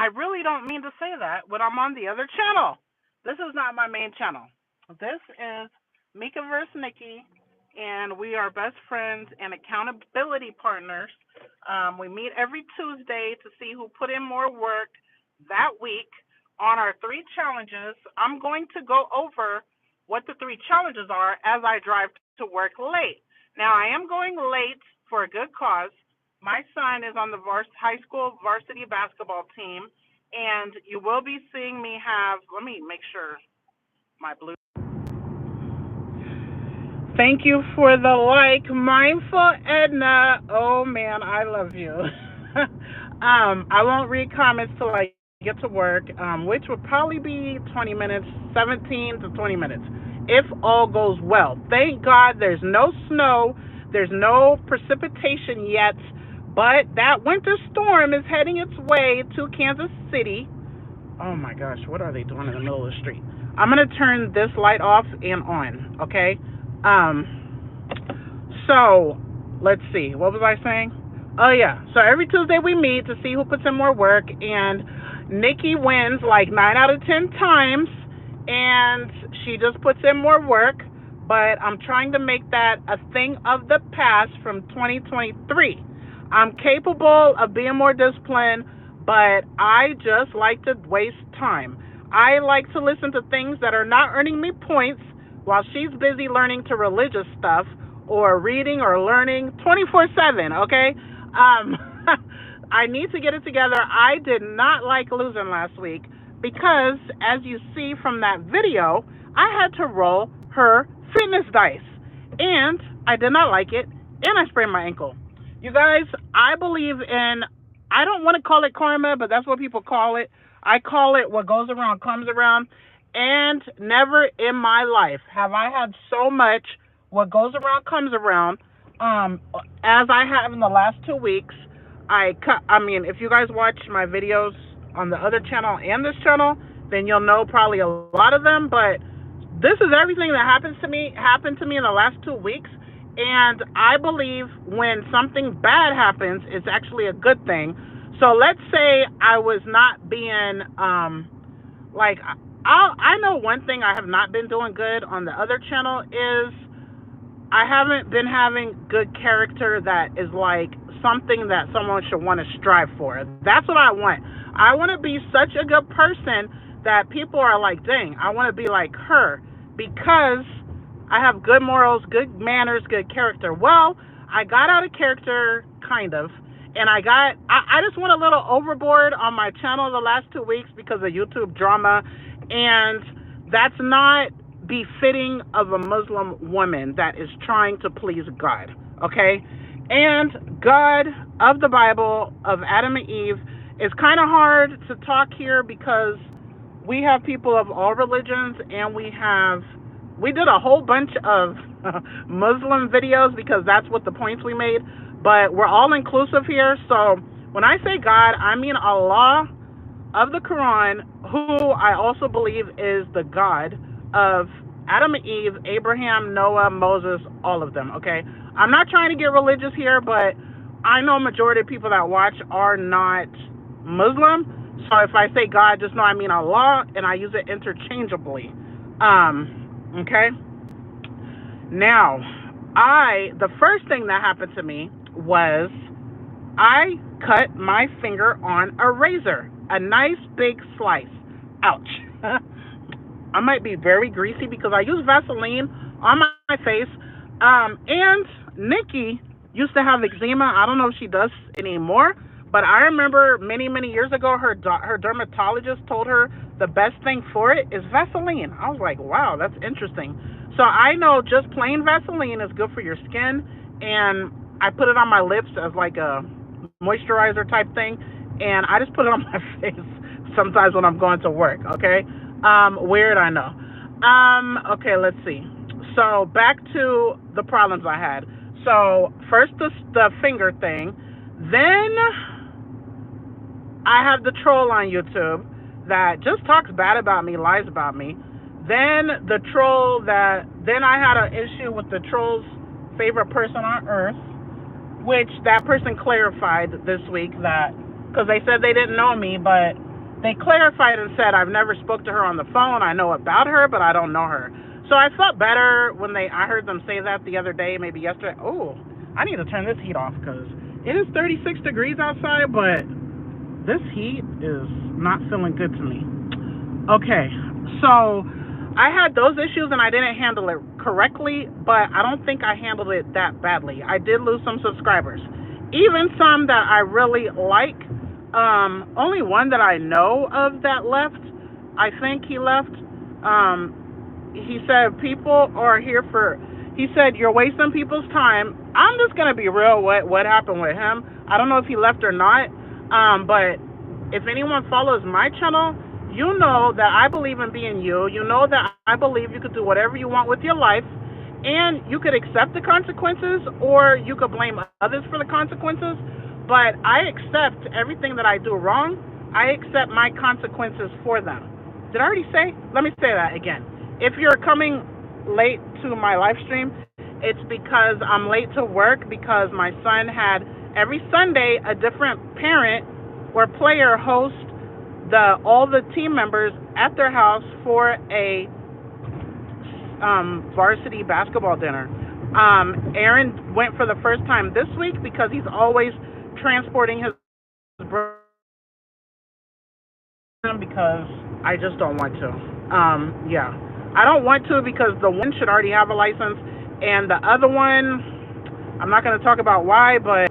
I really don't mean to say that when I'm on the other channel. This is not my main channel. This is Mieka vs. Nikki, and we are best friends and accountability partners. We meet every Tuesday to see who put in more work that week on our three challenges. I'm going to go over what the three challenges are as I drive to work late. Now, I am going late for a good cause. My son is on the high school varsity basketball team, and you will be seeing me have, let me make sure my blue. Thank you for the like, Mindful Edna. Oh man, I love you. I won't read comments till I get to work, which will probably be 20 minutes, 17 to 20 minutes, if all goes well. Thank God there's no snow, there's no precipitation yet, but that winter storm is heading its way to Kansas City. Oh my gosh, what are they doing in the middle of the street? I'm going to turn this light off and on, okay? So, let's see. What was I saying? Oh, yeah. So every Tuesday we meet to see who puts in more work, and Nikki wins like 9 out of 10 times, and she just puts in more work, but I'm trying to make that a thing of the past from 2023. I'm capable of being more disciplined, but I just like to waste time. I like to listen to things that are not earning me points while she's busy learning to religious stuff or reading or learning 24/7, okay? I need to get it together. I did not like losing last week because, as you see from that video, I had to roll her fitness dice, and I did not like it, and I sprained my ankle. You guys, I believe in, I don't want to call it karma, but that's what people call it. I call it what goes around comes around. And never in my life have I had so much what goes around comes around as I have in the last 2 weeks. I mean, if you guys watch my videos on the other channel and this channel, then you'll know probably a lot of them. But this is everything that happened to me in the last 2 weeks. And I believe when something bad happens, it's actually a good thing. So let's say I was not being like, I know one thing I have not been doing good on the other channel is I haven't been having good character that is like something that someone should want to strive for. That's what I want. I want to be such a good person that people are like, dang, I want to be like her because I have good morals, good manners, good character. Well, I got out of character, kind of, and I just went a little overboard on my channel the last 2 weeks because of YouTube drama, and that's not befitting of a Muslim woman that is trying to please God, okay? And God of the Bible, of Adam and Eve, is kind of hard to talk here because we have people of all religions, and we did a whole bunch of Muslim videos because that's what the points we made, but we're all inclusive here. So when I say God, I mean Allah of the Quran, who I also believe is the God of Adam and Eve, Abraham, Noah, Moses, all of them, okay? I'm not trying to get religious here, but I know a majority of people that watch are not Muslim. So if I say God, just know I mean Allah, and I use it interchangeably. Okay? Now, the first thing that happened to me was I cut my finger on a razor, a nice big slice. Ouch. I might be very greasy because I use Vaseline on my face. And Nikki used to have eczema. I don't know if she does anymore, but I remember many, many years ago, her dermatologist told her the best thing for it is Vaseline. I was like, wow, that's interesting. So I know just plain Vaseline is good for your skin, and I put it on my lips as like a moisturizer type thing, and I just put it on my face sometimes when I'm going to work, okay? Weird, I know. Okay, let's see. So back to the problems I had. So first the finger thing, then I have the troll on YouTube that just talks bad about me, lies about me. Then I had an issue with the troll's favorite person on earth, which that person clarified this week that, because they said they didn't know me, but they clarified and said, I've never spoke to her on the phone. I know about her, but I don't know her. So I felt better when I heard them say that the other day, maybe yesterday. Oh, I need to turn this heat off because it is 36 degrees outside, but this heat is not feeling good to me. Okay, so I had those issues and I didn't handle it correctly, but I don't think I handled it that badly. I did lose some subscribers, even some that I really like. Only one that I know of that left. I think he left. He said people are here for. He said you're wasting people's time. I'm just gonna be real. What happened with him? I don't know if he left or not. But if anyone follows my channel, you know that I believe in being you. You know that I believe you could do whatever you want with your life, and you could accept the consequences, or you could blame others for the consequences. But I accept everything that I do wrong. I accept my consequences for them. Did I already say? Let me say that again. If you're coming late to my live stream, it's because I'm late to work because my son had every Sunday a different parent or player host all the team members at their house for a varsity basketball dinner. Aaron went for the first time this week because he's always transporting his brother because I just don't want to. Yeah. I don't want to because the one should already have a license, and the other one, I'm not going to talk about why, but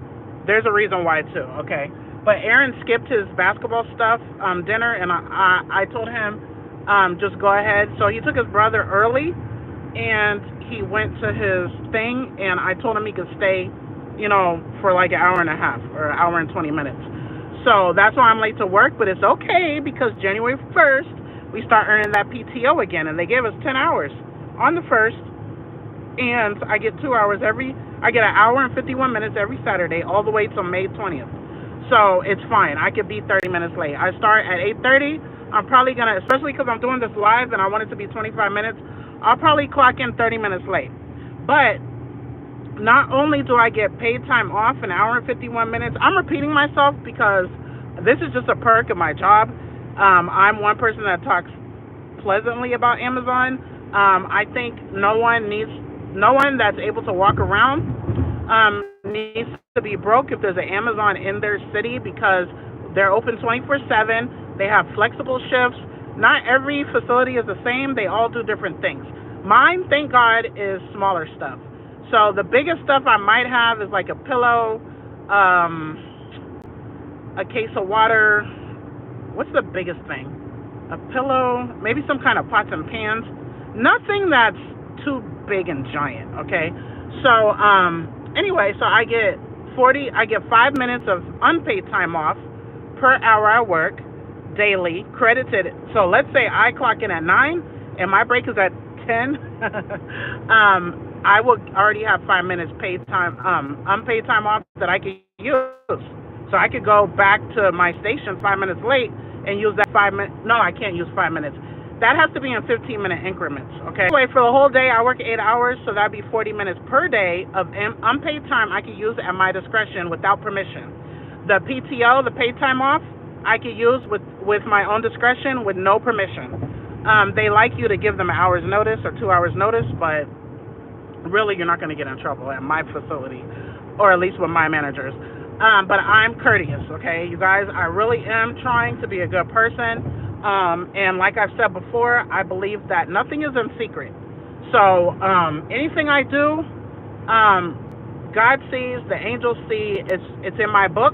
there's a reason why too, okay? But Aaron skipped his basketball stuff dinner, and I told him just go ahead. So he took his brother early, and he went to his thing, and I told him he could stay, for like an hour and a half or an hour and 20 minutes. So that's why I'm late to work, but it's okay because January 1st, we start earning that PTO again, and they gave us 10 hours on the 1st, and I get 2 hours I get an hour and 51 minutes every Saturday, all the way till May 20th. So it's fine. I could be 30 minutes late. I start at 8:30. I'm probably going to, especially because I'm doing this live and I want it to be 25 minutes, I'll probably clock in 30 minutes late. But not only do I get paid time off, an hour and 51 minutes, I'm repeating myself because this is just a perk of my job. I'm one person that talks pleasantly about Amazon. I think no one that's able to walk around needs to be broke if there's an Amazon in their city because they're open 24/7. They have flexible shifts. Not every facility is the same. They all do different things. Mine, thank God, is smaller stuff. So the biggest stuff I might have is like a pillow, a case of water. What's the biggest thing? A pillow, maybe some kind of pots and pans. Nothing that's too big and giant, okay? So, anyway, so I get 5 minutes of unpaid time off per hour I work daily, credited. So let's say I clock in at 9 and my break is at 10. I will already have 5 minutes paid time, unpaid time off that I can use. So I could go back to my station 5 minutes late and use that 5 minutes. No, I can't use 5 minutes. That has to be in 15-minute increments, okay? Anyway, for the whole day, I work 8 hours, so that'd be 40 minutes per day of unpaid time I could use at my discretion without permission. The PTO, the paid time off, I could use with my own discretion with no permission. They like you to give them an hour's notice or 2 hours notice, but really you're not going to get in trouble at my facility, or at least with my managers. But I'm courteous, okay? You guys, I really am trying to be a good person. And like I've said before, I believe that nothing is in secret. So anything I do, God sees, the angels see, it's in my book,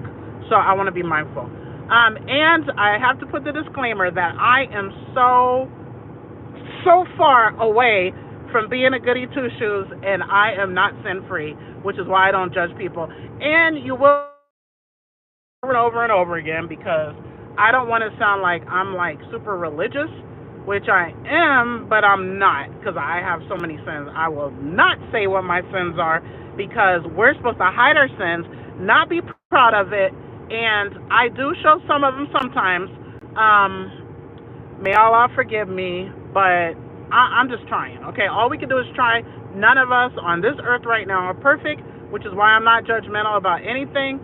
so I want to be mindful. And I have to put the disclaimer that I am so far away from being a goody two-shoes, and I am not sin-free, which is why I don't judge people. And you will over and over again, because I don't want to sound like I'm like super religious, which I am, but I'm not, because I have so many sins. I will not say what my sins are, because we're supposed to hide our sins, not be proud of it, and I do show some of them sometimes. May Allah forgive me, but I'm just trying, okay? All we can do is try. None of us on this earth right now are perfect, which is why I'm not judgmental about anything.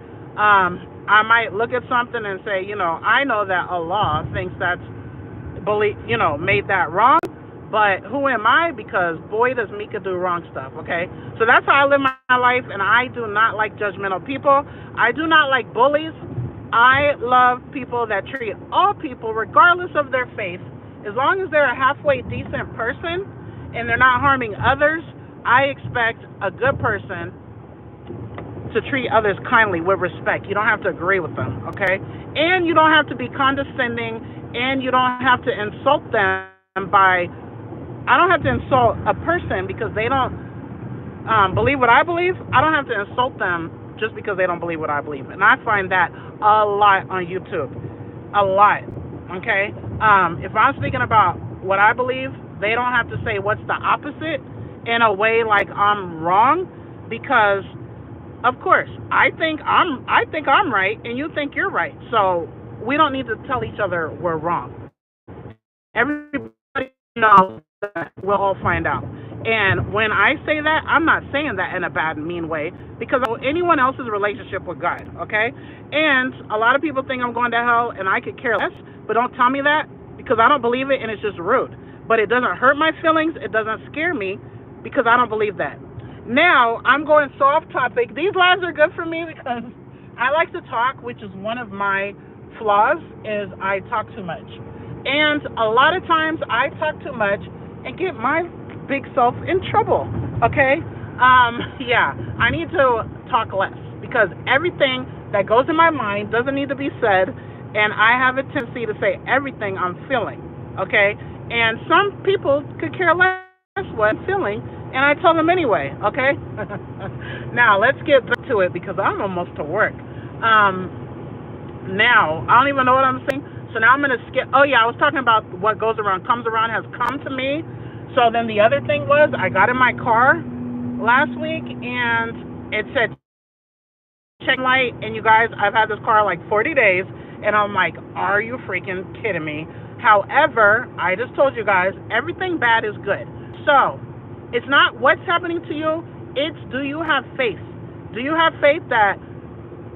I might look at something and say, I know that Allah thinks that's made that wrong, but who am I? Because boy, does Mieka do wrong stuff, okay? So that's how I live my life, and I do not like judgmental people. I do not like bullies. I love people that treat all people, regardless of their faith, as long as they're a halfway decent person and they're not harming others. I expect a good person to treat others kindly with respect. You don't have to agree with them, okay? And you don't have to be condescending, and you don't have to insult them I don't have to insult a person because they don't believe what I believe. I don't have to insult them just because they don't believe what I believe. And I find that a lot on YouTube. A lot, okay? If I'm speaking about what I believe, they don't have to say what's the opposite in a way like I'm wrong, because of course I think I'm right and you think you're right. So we don't need to tell each other we're wrong. Everybody knows that we'll all find out. And when I say that, I'm not saying that in a bad, mean way, because I know anyone else's relationship with God, okay? And a lot of people think I'm going to hell, and I could care less, but don't tell me that, because I don't believe it, and it's just rude. But it doesn't hurt my feelings. It doesn't scare me, because I don't believe that. Now, I'm going so off topic. These lives are good for me because I like to talk, which is one of my flaws, is I talk too much. And a lot of times I talk too much and get my big self in trouble, okay? Yeah, I need to talk less because everything that goes in my mind doesn't need to be said, and I have a tendency to say everything I'm feeling, okay? And some people could care less what I'm feeling, and I tell them anyway, okay? Now, let's get back to it because I'm almost to work. Now, I don't even know what I'm saying. So now I'm going to skip. Oh, yeah, I was talking about what goes around, comes around, has come to me. So then the other thing was I got in my car last week, and it said check light. And you guys, I've had this car like 40 days, and I'm like, are you freaking kidding me? However, I just told you guys, everything bad is good. So it's not what's happening to you. It's, do you have faith? Do you have faith that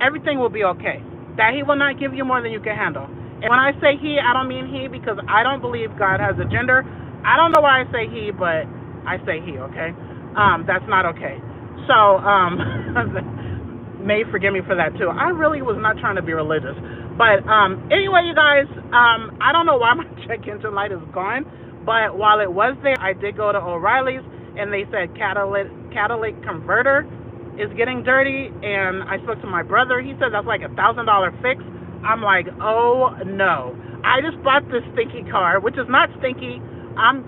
everything will be okay? That he will not give you more than you can handle? And when I say he, I don't mean he because I don't believe God has a gender. I don't know why I say he, but I say he, okay? That's not okay. So, may forgive me for that too. I really was not trying to be religious. But anyway, you guys, I don't know why my check engine light is gone, but while it was there, I did go to O'Reilly's, and they said catalytic converter is getting dirty, and I spoke to my brother. He said that's like $1,000 fix. I'm like, oh no. I just bought this stinky car, which is not stinky. I'm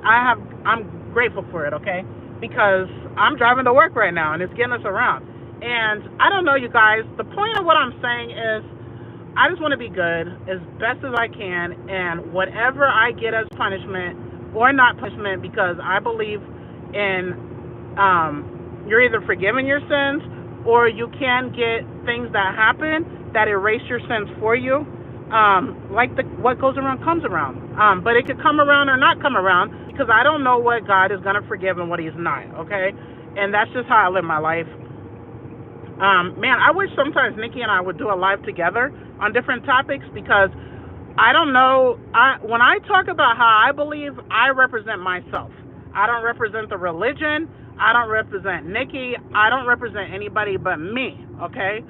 grateful for it, okay? Because I'm driving to work right now and it's getting us around. And I don't know, you guys, the point of what I'm saying is I just want to be good as best as I can, and whatever I get as punishment or not punishment, because I believe in you're either forgiven your sins or you can get things that happen that erase your sins for you. Like what goes around comes around. But it could come around or not come around because I don't know what God is going to forgive and what he's not, okay? And that's just how I live my life. Man, I wish sometimes Nikki and I would do a live together on different topics because I don't know. When I talk about how I believe, I represent myself. I don't represent the religion. I don't represent Nikki. I don't represent anybody but me, okay?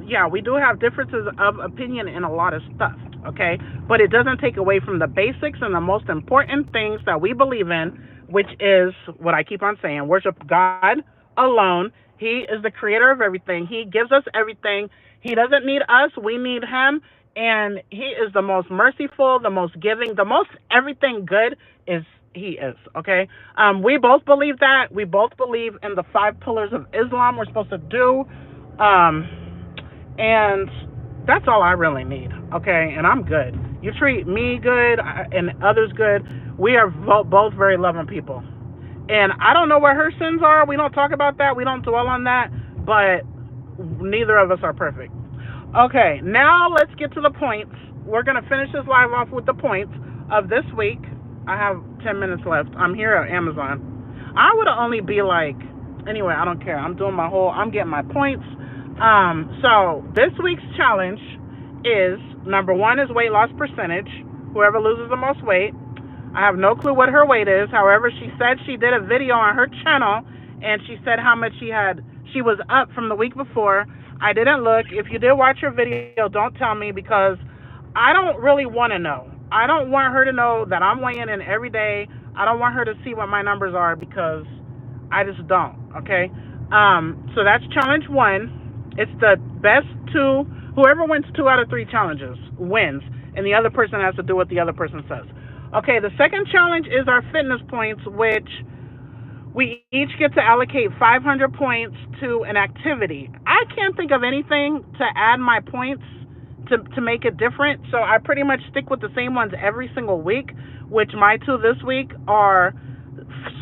Yeah, we do have differences of opinion in a lot of stuff, okay? But it doesn't take away from the basics and the most important things that we believe in, which is what I keep on saying, worship God alone. He is the creator of everything. He gives us everything. He doesn't need us. We need him. And he is the most merciful, the most giving, the most everything good is he is, okay? We both believe that. We both believe in the 5 pillars of Islam we're supposed to do. And that's all I really need, okay? And I'm good. You treat me good and others good. We are both very loving people. And I don't know where her sins are. We don't talk about that. We don't dwell on that. But neither of us are perfect. Okay, now let's get to the points. We're going to finish this live off with the points of this week. I have 10 minutes left. I'm here at Amazon. I would only be like, anyway, I don't care. I'm getting my points So this week's challenge is number one is weight loss percentage. Whoever loses the most weight. I have no clue what her weight is. However, she said she did a video on her channel and she said how much she was up from the week before. I didn't look. If you did watch her video, don't tell me because I don't really want to know. I don't want her to know that I'm weighing in every day. I don't want her to see what my numbers are because I just don't. Okay. So that's challenge one. It's the best two. Whoever wins 2 out of 3 challenges wins, and the other person has to do what the other person says. Okay, the second challenge is our fitness points, which we each get to allocate 500 points to an activity. I can't think of anything to add my points to make it different, so I pretty much stick with the same ones every single week, which my two this week are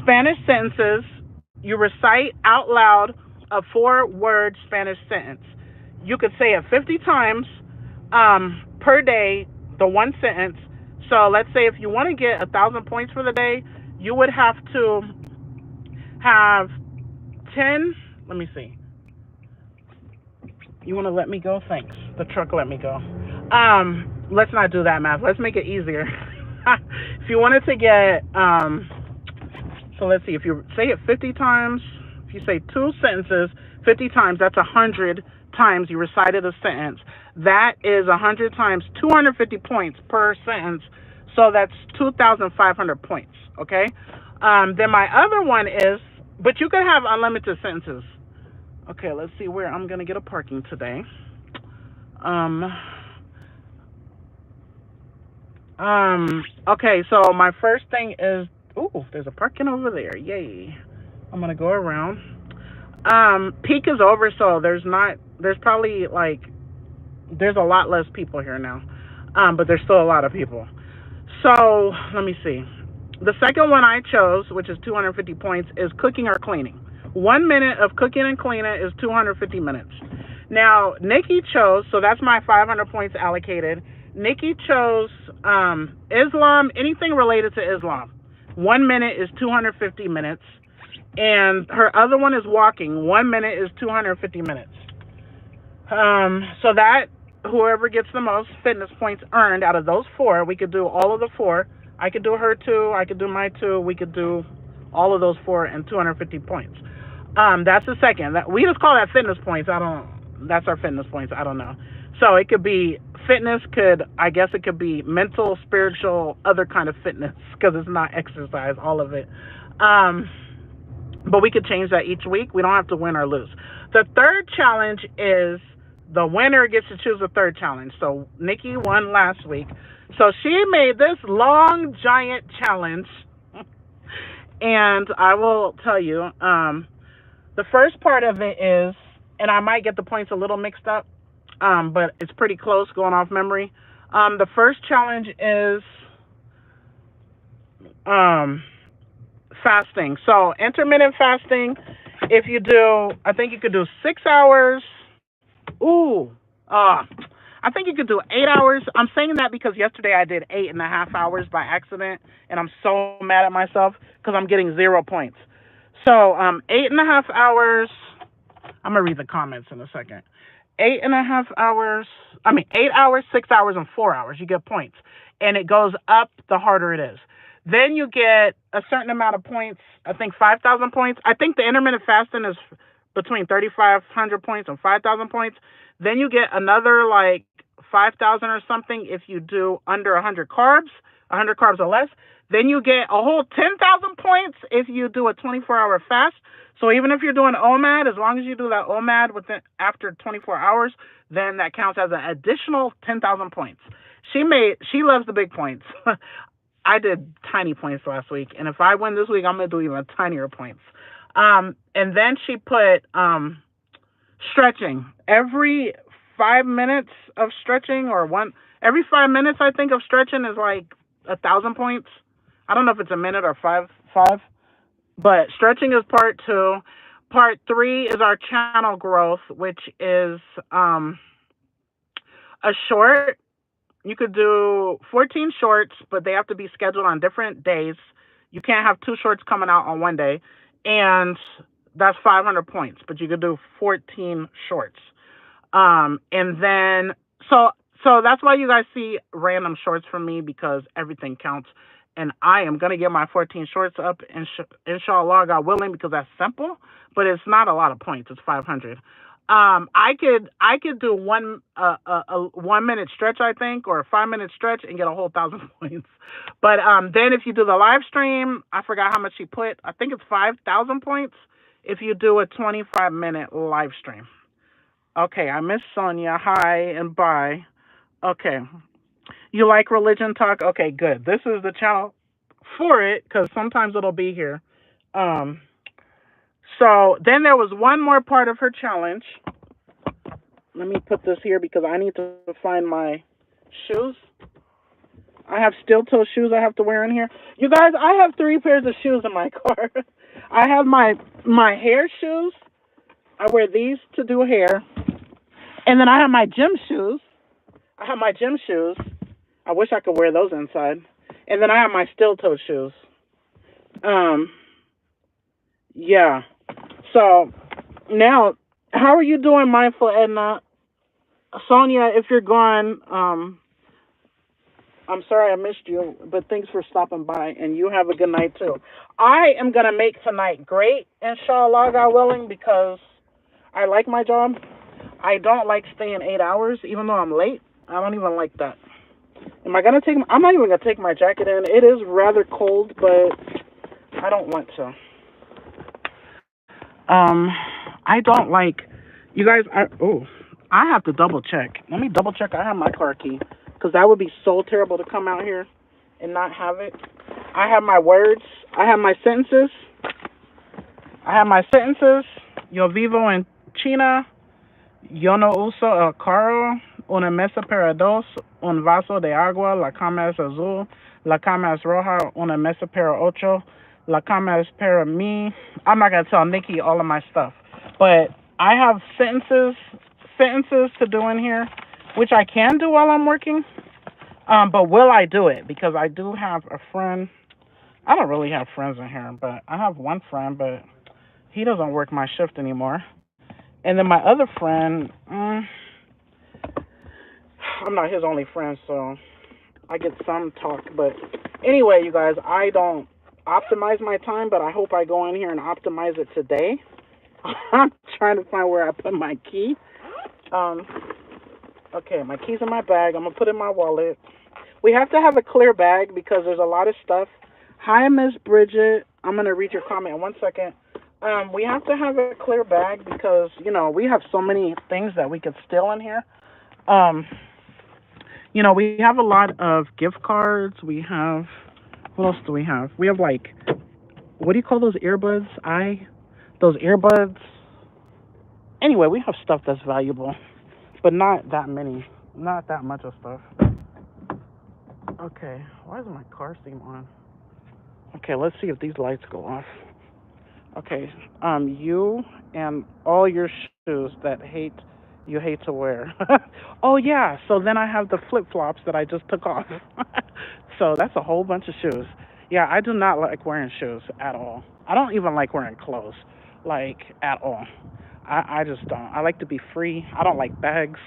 Spanish sentences. You recite out loud a 4-word Spanish sentence. You could say it 50 times per day, the one sentence. So let's say if you want to get 1,000 points for the day, you would have to have 10. Let me see. You want to let me go? Thanks. The truck let me go. Let's not do that math. Let's make it easier. If you wanted to get, so let's see. If you say it 50 times, if you say 2 sentences 50 times, that's 100 times you recited a sentence. That is 100 times 250 points per sentence. So that's 2,500 points. Okay. Then my other one is, but you could have unlimited sentences. Okay, let's see where I'm gonna get a parking today. Okay, so my first thing is, ooh, there's a parking over there. Yay. I'm gonna go around. Peak is over, so there's probably like, there's a lot less people here now. But there's still a lot of people. So let me see. The second one I chose, which is 250 points, is cooking or cleaning. 1 minute of cooking and cleaning is 250 minutes. Now, Nikki chose, so that's my 500 points allocated. Nikki chose Islam, anything related to Islam. 1 minute is 250 minutes. And her other one is walking. 1 minute is 250 minutes. So that, whoever gets the most fitness points earned out of those 4, we could do all of the 4. I could do her 2, I could do my 2, we could do all of those 4 and 250 points. That's the second. We just call that fitness points. That's our fitness points. I don't know. So it could be fitness, I guess it could be mental, spiritual, other kind of fitness, because it's not exercise, all of it. But we could change that each week. We don't have to win or lose. The third challenge is the winner gets to choose the third challenge. So Nikki won last week. So she made this long, giant challenge. And I will tell you, the first part of it is, and I might get the points a little mixed up, but it's pretty close going off memory. The first challenge is fasting. So intermittent fasting, if you do, I think you could do 6 hours. I think you could do 8 hours. I'm saying that because yesterday I did 8.5 hours by accident, and I'm so mad at myself because I'm getting 0 points. So 8.5 hours. I'm gonna read the comments in a second. 8.5 hours. 8 hours, 6 hours, and 4 hours. You get points, and it goes up the harder it is. Then you get a certain amount of points. I think 5,000 points. I think the intermittent fasting is between 3,500 points and 5,000 points. Then you get another like 5,000 or something if you do under 100 carbs or less. Then you get a whole 10,000 points if you do a 24-hour fast. So even if you're doing OMAD, as long as you do that OMAD after 24 hours, then that counts as an additional 10,000 points. She loves the big points. I did tiny points last week, and if I win this week, I'm gonna do even tinier points. And then she put stretching. Every 5 minutes of stretching, every 5 minutes I think of stretching is like 1,000 points. I don't know if it's a minute or five, but stretching is part 2. Part 3 is our channel growth, which is a short. You could do 14 shorts, but they have to be scheduled on different days. You can't have 2 shorts coming out on one day, and that's 500 points, but you could do 14 shorts. And then so so that's why you guys see random shorts from me because everything counts. And I am gonna get my 14 shorts up, inshallah, God willing, because that's simple. But it's not a lot of points. It's 500. I could do 1 minute stretch, I think, or a 5 minute stretch and get a whole 1,000 points. But then if you do the live stream, I forgot how much she put. I think it's 5,000 points if you do a 25-minute live stream. Okay, I miss Sonia. Hi and bye. Okay, you like religion talk? Okay, good. This is the channel for it because sometimes it'll be here. Um, so then there was one more part of her challenge. Let me put this here because I need to find my shoes. I have steel toe shoes I have to wear in here. You guys, I have 3 pairs of shoes in my car. I have my hair shoes. I wear these to do hair. And then I have my gym shoes. I have my gym shoes. I wish I could wear those inside. And then I have my steel toe shoes. Um, yeah. So now, how are you doing, Mindful Edna? Sonia, if you're gone, I'm sorry I missed you, but thanks for stopping by, and you have a good night too. I am gonna make tonight great, inshallah, God willing, because I like my job. I don't like staying 8 hours, even though I'm late. I don't even like that. Am I gonna take? I'm not even gonna take my jacket in. It is rather cold, but I don't want to. Um, I don't like. You guys, I have to double check. Let me double check. I have my car key because that would be so terrible to come out here and not have it. I have my words. I have my sentences. I have my sentences. Yo vivo en China. Yo no uso el carro. Una mesa para dos. Un vaso de agua. La cama es azul. La cama es roja. Una mesa para ocho. La cama es para mí. I'm not gonna tell Nikki all of my stuff, but I have sentences to do in here, which I can do while I'm working. But will I do it? Because I do have a friend. I don't really have friends in here, but I have one friend, but he doesn't work my shift anymore. And then my other friend, I'm not his only friend, so I get some talk. But anyway, you guys, I don't optimize my time, but I hope I go in here and optimize it today. I'm trying to find where I put my key. Okay, my key's in my bag. I'm going to put it in my wallet. We have to have a clear bag because there's a lot of stuff. Hi, Miss Bridget. I'm going to read your comment in 1 second. We have to have a clear bag because, we have so many things that we could steal in here. We have a lot of gift cards. We have, what else do we have? We have what do you call those earbuds? Those earbuds. Anyway, we have stuff that's valuable, but not that many, not that much of stuff. Okay, why is my car seem on? Okay, let's see if these lights go off. Okay, you and all your shoes that you hate to wear. Oh yeah, so then I have the flip-flops that I just took off. So that's a whole bunch of shoes. Yeah, I do not like wearing shoes at all. I don't even like wearing clothes, at all. I just don't. I like to be free. I don't like bags.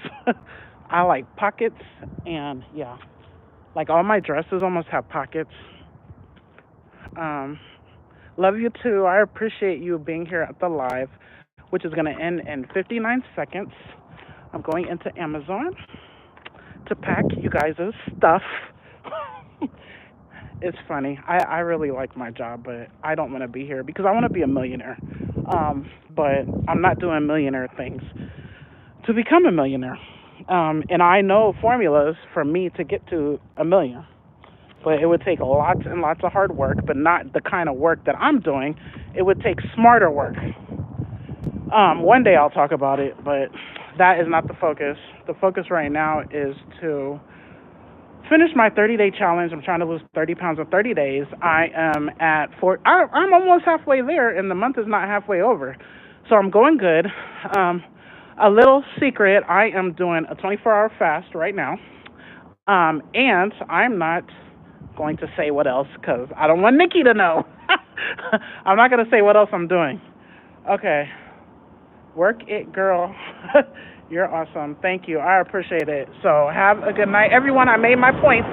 I like pockets, and yeah, all my dresses almost have pockets. Love you too. I appreciate you being here at the live, which is going to end in 59 seconds. I'm going into Amazon to pack you guys' stuff. It's funny. I really like my job, but I don't want to be here because I want to be a millionaire. But I'm not doing millionaire things to become a millionaire. And I know formulas for me to get to a million. But it would take lots and lots of hard work, but not the kind of work that I'm doing. It would take smarter work. One day I'll talk about it, but that is not the focus. The focus right now is to finish my 30-day challenge. I'm trying to lose 30 pounds in 30 days. I am at I'm almost halfway there, and the month is not halfway over. So I'm going good. A little secret, I am doing a 24-hour fast right now. And I'm not going to say what else because I don't want Nikki to know. I'm not going to say what else I'm doing. Okay. Work it, girl. You're awesome. Thank you. I appreciate it. So have a good night, everyone. I made my points.